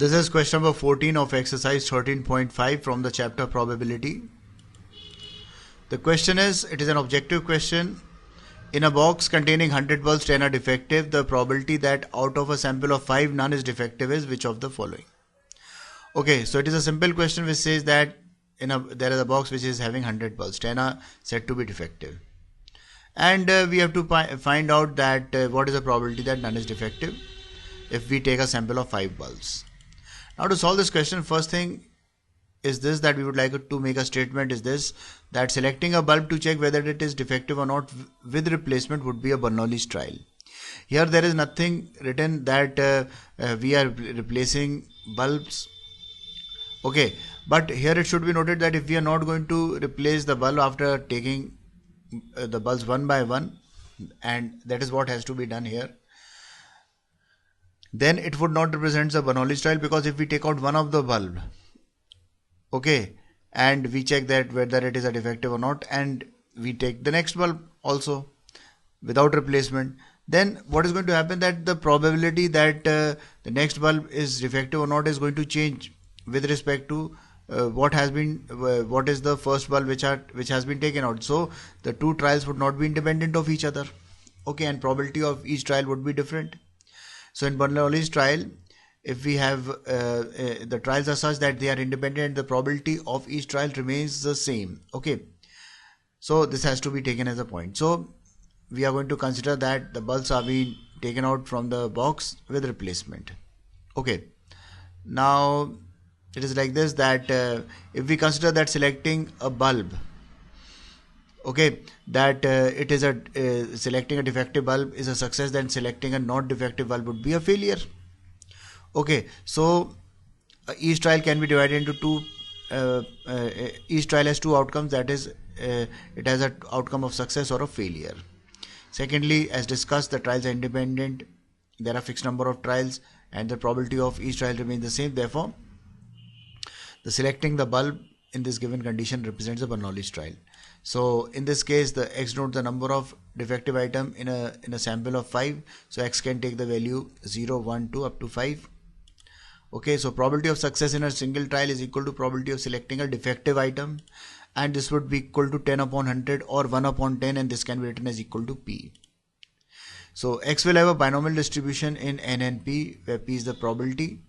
This is question number 14 of exercise 13.5 from the chapter probability. The question is, it is an objective question. In a box containing 100 bulbs, 10 are defective. The probability that out of a sample of 5 none is defective is which of the following? Okay, so it is a simple question which says that there is a box which is having 100 bulbs, 10 are said to be defective. And we have to find out that what is the probability that none is defective if we take a sample of 5 bulbs. Now to solve this question, first thing is this, that we would like to make a statement is this, that selecting a bulb to check whether it is defective or not with replacement would be a Bernoulli's trial. Here there is nothing written that we are replacing bulbs. Okay, but here it should be noted that if we are not going to replace the bulb after taking the bulbs one by one, and that is what has to be done here, then it would not represent the Bernoulli's trial, because if we take out one of the bulb, okay, and we check that whether it is a defective or not, and we take the next bulb also without replacement, then what is going to happen, that the probability that the next bulb is defective or not is going to change with respect to what is the first bulb which has been taken out. So the two trials would not be independent of each other, okay, and probability of each trial would be different. So in Bernoulli's trial, if we have the trials are such that they are independent, the probability of each trial remains the same, okay. So this has to be taken as a point. So we are going to consider that the bulbs are being taken out from the box with replacement, okay. Now it is like this, that if we consider that selecting a bulb, okay, that it is selecting a defective bulb is a success, then selecting a not defective bulb would be a failure. Okay, so each trial can be divided into two. Each trial has two outcomes, that is it has an outcome of success or a failure. Secondly, as discussed, the trials are independent. There are fixed number of trials and the probability of each trial remains the same. Therefore, the selecting the bulb in this given condition represents a Bernoulli's trial. So in this case, the x denotes the number of defective item in a sample of 5. So x can take the value 0, 1, 2 up to 5. Okay, so probability of success in a single trial is equal to probability of selecting a defective item, and this would be equal to 10 upon 100 or 1 upon 10, and this can be written as equal to p. So x will have a binomial distribution in n and p, where p is the probability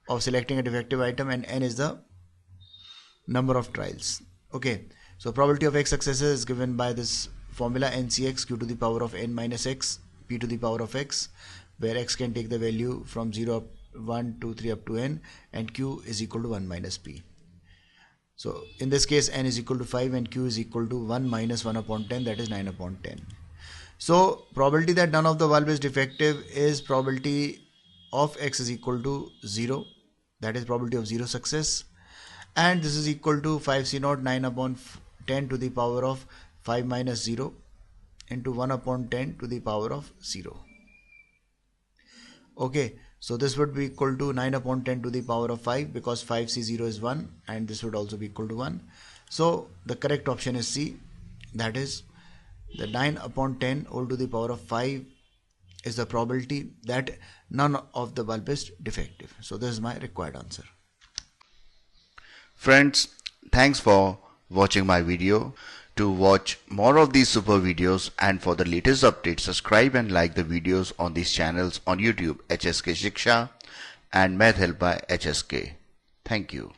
of selecting a defective item and n is the number of trials. Okay, so probability of x successes is given by this formula ncx q to the power of n minus x p to the power of x, where x can take the value from 0 up 1 2 3 up to n, and q is equal to 1 minus p. So in this case n is equal to 5 and q is equal to 1 minus 1 upon 10, that is 9 upon 10. So probability that none of the bulb is defective is probability of x is equal to 0, that is probability of 0 success, and this is equal to 5 c0 9 upon 10 to the power of 5 minus 0 into 1 upon 10 to the power of 0. Okay, so this would be equal to 9 upon 10 to the power of 5, because 5c0 is 1, and this would also be equal to 1. So the correct option is C, that is the 9 upon 10 all to the power of 5 is the probability that none of the bulb is defective. So this is my required answer. Friends, thanks for watching my video. To watch more of these super videos and for the latest updates, subscribe and like the videos on these channels on YouTube, HSK Shiksha and Math Help by HSK. Thank you.